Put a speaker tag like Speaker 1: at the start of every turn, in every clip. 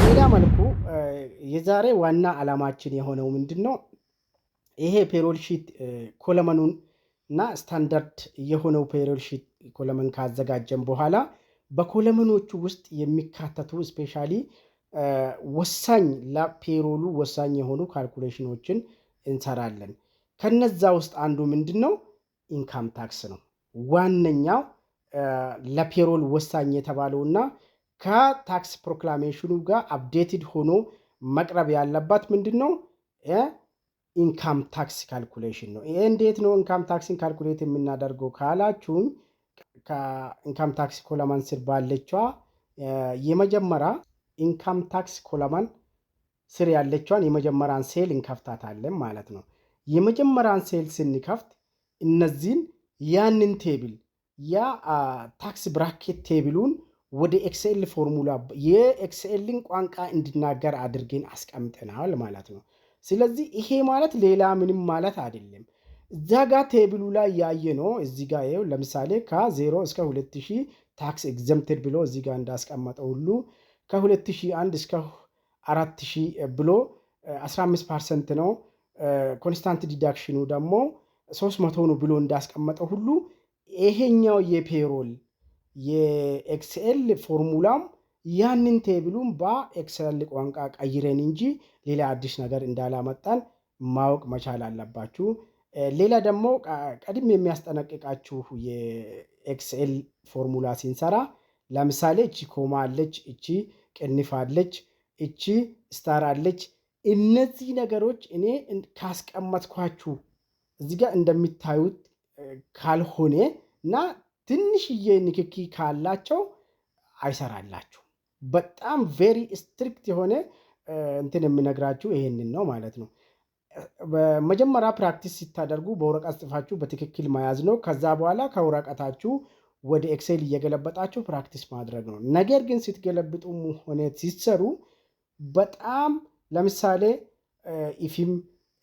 Speaker 1: ሌላ መልኩ የዛሬ ዋና ዓላማችን የሆነው ምንድነው? ይሄ ፔሮል ሺት ኮለመኑን እና ስታንዳርድ የሆነው ፔሮል ሺት ኮለመን ካዘጋጀን በኋላ በኮለመኖቹ ውስጥ የሚካተቱ ስፔሻሊ ወሳኝ ለፔሮሉ ወሳኝ የሆኑ ካልኩሌሽኖችን እንሰራለን። ከነዛ ውስጥ አንዱ ምንድነው? ኢንካም ታክስ ነው። ዋነኛው ለፔሮል ወሳኝ የተባለውና ከታክስ ፕሮክላሜሽኑ ጋር አፕዴትድ ሆኖ መቅረብ ያለባት ምንድነው? ኢንካም ታክስ ካልኩሌሽን ነው። ይሄ እንዴት ነው ኢንካም ታክስን ካልኩሌት የምናደርገው ካላችሁኝ፣ ከኢንካም ታክስ ኮለመን ስር ባለችዋ የመጀመሪያ ኢንካም ታክስ ኮለመን ስር ያለችዋን የመጀመሪያን ሴል እንከፍታታለን ማለት ነው። የመጀመሪያን ሴል ስንከፍት እነዚህን ያንን ቴብል ያ ታክስ ብራኬት ቴብሉን ወደ ኤክስኤል ፎርሙላ የኤክስኤልን ቋንቋ እንዲናገር አድርገን አስቀምጠናል ማለት ነው። ስለዚህ ይሄ ማለት ሌላ ምንም ማለት አይደለም። እዛ ጋር ቴብሉ ላይ ያየነው እዚህ ጋር ይኸው ለምሳሌ ከ0 እስከ 2000 ታክስ ኤግዘምፕትድ ብሎ እዚህ ጋር እንዳስቀመጠው ሁሉ ከ2001 እስከ 4000 ብሎ 15% ነው። ኮንስታንት ዲዳክሽኑ ደግሞ 300 ነው ብሎ እንዳስቀመጠው ሁሉ ይሄኛው የፔሮል የኤክስኤል ፎርሙላም ያንን ቴብሉን በኤክስኤል ቋንቋ ቀይረን እንጂ ሌላ አዲስ ነገር እንዳላመጣን ማወቅ መቻል አለባችሁ። ሌላ ደግሞ ቀድም የሚያስጠነቅቃችሁ የኤክስኤል ፎርሙላ ሲንሰራ ለምሳሌ እቺ ኮማ አለች፣ እቺ ቅንፍ አለች፣ እቺ ስታር አለች። እነዚህ ነገሮች እኔ ካስቀመጥኳችሁ እዚህ ጋር እንደሚታዩት ካልሆነ እና ትንሽዬ ንክኪ ካላቸው አይሰራላችሁ። በጣም ቬሪ ስትሪክት የሆነ እንትን የምነግራችሁ ይሄንን ነው ማለት ነው። በመጀመሪያ ፕራክቲስ ሲታደርጉ በወረቀት ጽፋችሁ በትክክል መያዝ ነው። ከዛ በኋላ ከወረቀታችሁ ወደ ኤክሴል እየገለበጣችሁ ፕራክቲስ ማድረግ ነው። ነገር ግን ስትገለብጡም ሆነ ሲሰሩ በጣም ለምሳሌ ኢፊም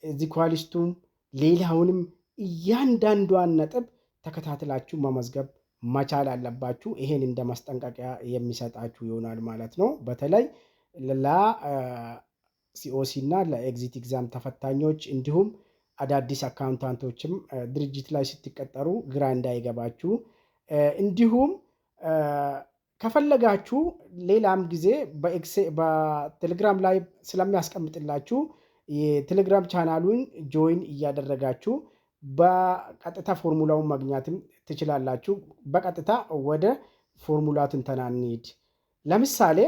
Speaker 1: ዚኳሊስቱም ሌላውንም እያንዳንዷን ነጥብ ተከታትላችሁ መመዝገብ መቻል አለባችሁ። ይሄን እንደ ማስጠንቀቂያ የሚሰጣችሁ ይሆናል ማለት ነው። በተለይ ለሲኦሲ እና ለኤግዚት ኤግዛም ተፈታኞች እንዲሁም አዳዲስ አካውንታንቶችም ድርጅት ላይ ስትቀጠሩ ግራ እንዳይገባችሁ። እንዲሁም ከፈለጋችሁ ሌላም ጊዜ በቴሌግራም ላይ ስለሚያስቀምጥላችሁ የቴሌግራም ቻናሉን ጆይን እያደረጋችሁ በቀጥታ ፎርሙላውን ማግኘትም ትችላላችሁ። በቀጥታ ወደ ፎርሙላ ትንተና እንሂድ። ለምሳሌ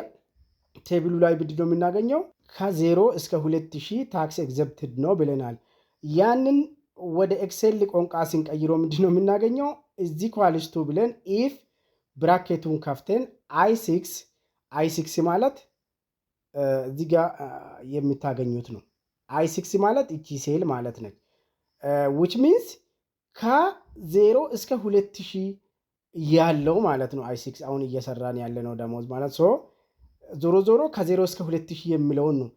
Speaker 1: ቴብሉ ላይ ምንድነው የምናገኘው? ከ0 እስከ 2000 ታክስ ኤግዘምፕትድ ነው ብለናል። ያንን ወደ ኤክሴል ቋንቋ ስንቀይረው ምንድነው የምናገኘው? እዚህ ኳልስቱ ብለን ኢፍ ብራኬቱን ከፍተን i6 ማለት እዚህ ጋር የምታገኙት ነው። i6 ማለት እቺ ሴል ማለት ነች። which means ከ0 እስከ 2000 ያለው ማለት ነው። i6 አሁን እየሰራን ያለነው ደሞዝ ማለት ዞሮ ዞሮ ከ0 እስከ 2000 የሚለውን ነው።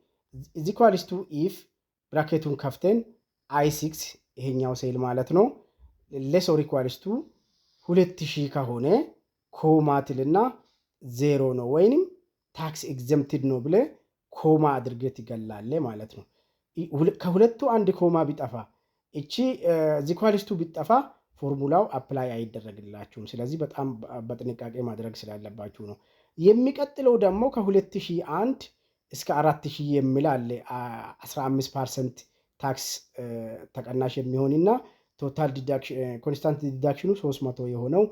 Speaker 1: እዚህ ኳልስቱ ኢፍ ብራኬቱን ከፍተን i6 ይሄኛው ሴል ማለት ነው ለሶሪ ኳልስቱ 2000 ከሆነ ኮማትልና 0 ነው ወይንም ታክስ ኤግዘምፕትድ ነው ብለ ኮማ አድርገት ይገላል ማለት ነው። ከሁለቱ አንድ ኮማ ቢጠፋ እቺ ዚኳሊስቱ ቢጠፋ ፎርሙላው አፕላይ አይደረግላችሁም። ስለዚህ በጣም በጥንቃቄ ማድረግ ስላለባችሁ ነው። የሚቀጥለው ደግሞ ከ2001 እስከ 4000 የሚል አለ 15% ታክስ ተቀናሽ የሚሆንና ቶታል ዲዳክሽን ኮንስታንት ዲዳክሽኑ 300 የሆነው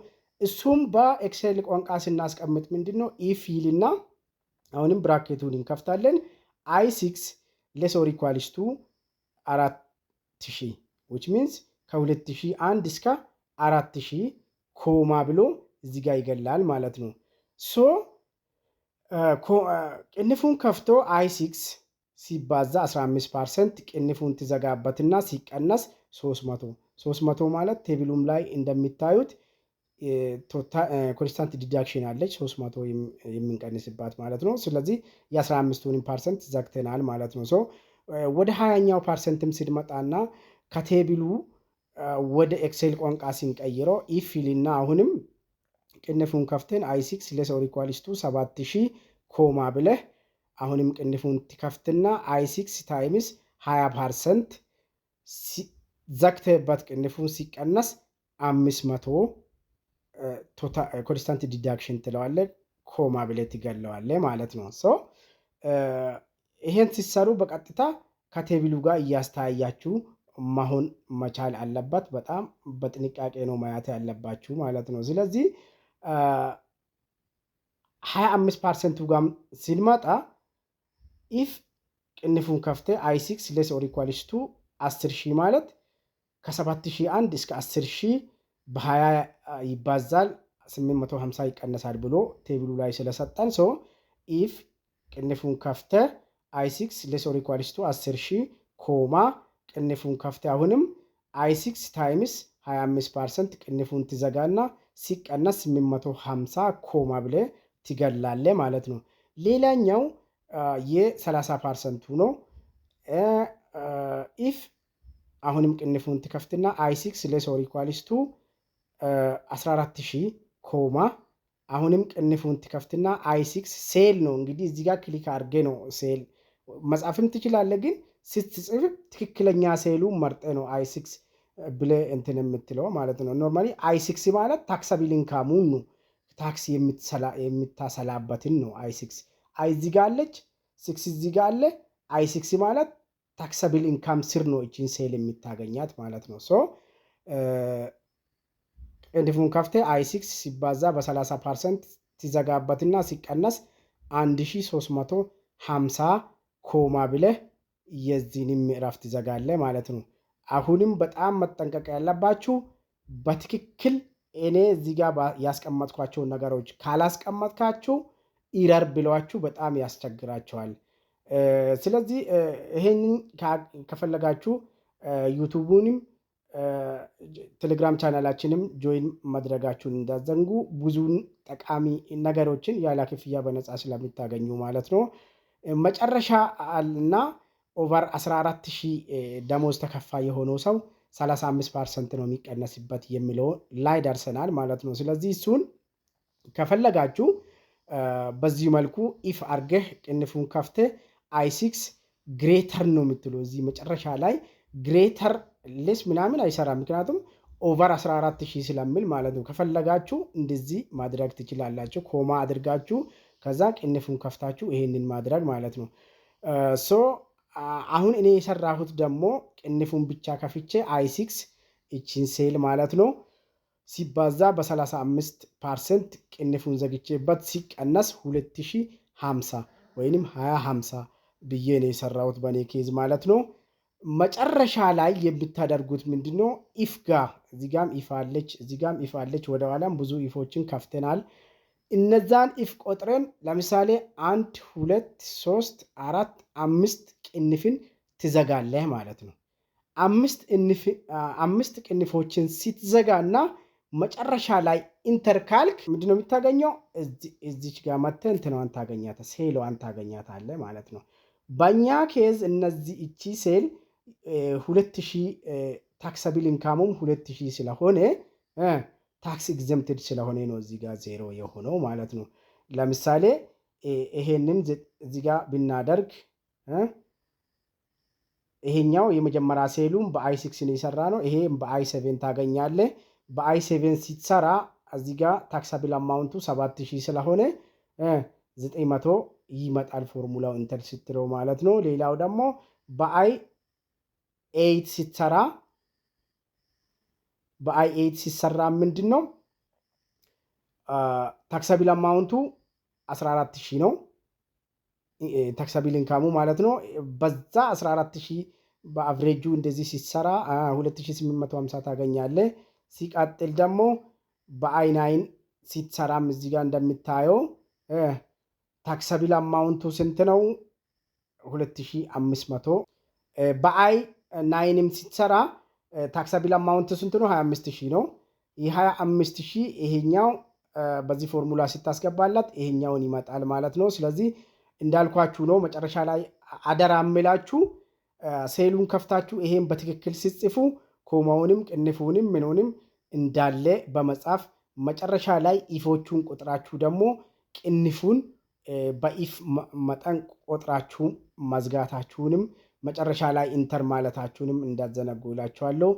Speaker 1: እሱም በኤክሴል ቋንቋ ስናስቀምጥ ምንድነው ኢፊልና አሁንም ብራኬቱን እንከፍታለን i6 ለሶሪ ኳሊስቱ 4000 which means ከ2001 እስከ 4000 ኮማ ብሎ እዚህ ጋር ይገላል ማለት ነው። ቅንፉን ከፍቶ i6 ሲባዛ 15% ቅንፉን ትዘጋበትና ሲቀነስ 300 ማለት ቴብሉም ላይ እንደሚታዩት ኮንስታንት ዲዳክሽን አለች 300 የምንቀንስባት ማለት ነው። ስለዚህ የ15% ዘግተናል ማለት ነው። ወደ 20ኛው ፐርሰንትም ስንመጣና ከቴብሉ ወደ ኤክሴል ቋንቋ ስንቀይረው ኢፍ ይልና አሁንም ቅንፉን ከፍተን i6 less or equals to 7000 ኮማ ብለህ አሁንም ቅንፉን ትከፍትና i6 ታይምስ 20% ዘግተህበት ቅንፉን ሲቀነስ 500 ኮንስታንት ዲዳክሽን ትለዋለህ ኮማ ብለህ ትገለዋለህ ማለት ነው። ሶ ይሄን ሲሰሩ በቀጥታ ከቴብሉ ጋር እያስተያያችሁ መሆን መቻል አለበት። በጣም በጥንቃቄ ነው ማየት ያለባችሁ ማለት ነው። ስለዚህ 25% ጋር ሲንመጣ ኢፍ ቅንፉን ከፍተ i6 less or equals to 10000 ማለት ከ7001 እስከ 10000 በ20 ይባዛል 850 ይቀነሳል ብሎ ቴብሉ ላይ ስለሰጠን ሶ ኢፍ ቅንፉን ከፍተ i6 less or equals to 10000 ኮማ ቅንፉን ከፍተ አሁንም i6 ታይምስ 25% ቅንፉን ትዘጋና ሲቀነስ 850 ኮማ ብለ ትገላለ ማለት ነው። ሌላኛው የ30% ነው። ኢፍ አሁንም ቅንፉን ትከፍትና i6 less or equals to 14000 ኮማ አሁንም ቅንፉን ትከፍትና i6 ሴል ነው እንግዲህ እዚህ ጋር ክሊክ አድርጌ ነው ሴል መጻፍም ትችላለህ፣ ግን ስትጽፍ ትክክለኛ ሴሉ መርጠ ነው i6 ብለ እንትን የምትለው ማለት ነው። ኖርማሊ i6 ማለት ታክሳብል ኢንካሙን ነው፣ ታክስ የምታሰላበትን ነው i6 እዚህ ጋር አለች 6 እዚህ ጋር አለ i6 ማለት ታክሳብል ኢንካም ስር ነው እቺን ሴል የምታገኛት ማለት ነው። ሶ ቅንፉን ከፍተ i6 ሲባዛ በ30% ትዘጋበትና ሲቀነስ 1350 ኮማ ብለ የዚህንም ምዕራፍ ትዘጋለ ማለት ነው። አሁንም በጣም መጠንቀቅ ያለባችሁ በትክክል እኔ እዚህ ጋር ያስቀመጥኳቸው ነገሮች ካላስቀመጥካችሁ ኢረር ብለዋችሁ በጣም ያስቸግራቸዋል። ስለዚህ ይሄንን ከፈለጋችሁ ዩቲዩብንም ቴሌግራም ቻናላችንም ጆይን ማድረጋችሁን እንዳዘንጉ ብዙን ጠቃሚ ነገሮችን ያለ ክፍያ በነፃ ስለምታገኙ ማለት ነው። መጨረሻ እና ኦቨር 14000 ደሞዝ ተከፋይ የሆነው ሰው 35% ነው የሚቀነስበት የሚለው ላይ ደርሰናል ማለት ነው። ስለዚህ እሱን ከፈለጋችሁ በዚህ መልኩ ኢፍ አርገህ ቅንፉን ከፍተ i6 ግሬተር ነው የምትለው እዚህ መጨረሻ ላይ ግሬተር ሌስ ምናምን አይሰራም፣ ምክንያቱም ኦቨር 14000 ስለሚል ማለት ነው። ከፈለጋችሁ እንደዚህ ማድረግ ትችላላችሁ፣ ኮማ አድርጋችሁ ከዛ ቅንፉን ከፍታችሁ ይሄንን ማድረግ ማለት ነው። ሶ አሁን እኔ የሰራሁት ደግሞ ቅንፉን ብቻ ከፍቼ i6 እቺን ሴል ማለት ነው ሲባዛ በ35% ቅንፉን ዘግቼበት ሲቀነስ 2050 ወይንም 2050 ብዬ ነው የሰራሁት በኔ ኬዝ ማለት ነው። መጨረሻ ላይ የምታደርጉት ምንድነው? ኢፍ ጋር እዚጋም ኢፍ አለች እዚጋም ኢፍ አለች፣ ወደ ኋላም ብዙ ኢፎችን ከፍተናል። እነዛን ኢፍ ቆጥረን ለምሳሌ 1 2 3 4 5 ቅንፍን ትዘጋለህ ማለት ነው። 5 ቅንፎችን ስትዘጋና መጨረሻ ላይ ኢንተር ካልክ ምንድነው የምታገኘው? እዚች ጋር መተህ እንትነዋን ታገኛታለህ፣ ሴሏን ታገኛታለህ ማለት ነው። በእኛ ኬዝ እነዚህ እቺ ሴል 2000 ታክሳብል ኢንካሙም 2000 ስለሆነ ታክስ ኤግዘምፕትድ ስለሆነ ነው እዚህ ጋር ዜሮ የሆነው ማለት ነው። ለምሳሌ ይሄንን እዚህ ጋር ብናደርግ ይሄኛው የመጀመሪያ ሴሉም በi6 ነው የሰራ ነው። ይሄም በi7 ታገኛለህ። በi7 ሲሰራ እዚህ ጋር ታክሳብል አማውንቱ 7000 ስለሆነ 900 ይመጣል ፎርሙላው ኢንተር ስትለው ማለት ነው። ሌላው ደግሞ በi8 ሲሰራ ሲሰራ ምንድነው ታክሳብል አማውንቱ 14000 ነው ታክሳብል ኢንካሙ ማለት ነው። በዛ 14000 በአቨሬጁ እንደዚህ ሲሰራ 2850 ታገኛለህ። ሲቀጥል ደግሞ በi9 ሲሰራም እዚህ ጋር እንደምታየው ታክሳብል አማውንቱ ስንት ነው? 2500። በi9ም ሲሰራ ታክሳብል አማውንቱ ስንት ነው? 25000 ነው። የ25000 ይሄኛው በዚህ ፎርሙላ ስታስገባላት ይሄኛውን ይመጣል ማለት ነው። ስለዚህ እንዳልኳችሁ ነው መጨረሻ ላይ አደራ አምላችሁ ሴሉን ከፍታችሁ ይሄን በትክክል ሲጽፉ ኮማውንም ቅንፉንም ምንሆንም እንዳለ በመጻፍ መጨረሻ ላይ ኢፎቹን ቁጥራችሁ ደግሞ ቅንፉን በኢፍ መጠን ቆጥራችሁ መዝጋታችሁንም መጨረሻ ላይ ኢንተር ማለታችሁንም እንዳትዘነጉ እላችኋለሁ።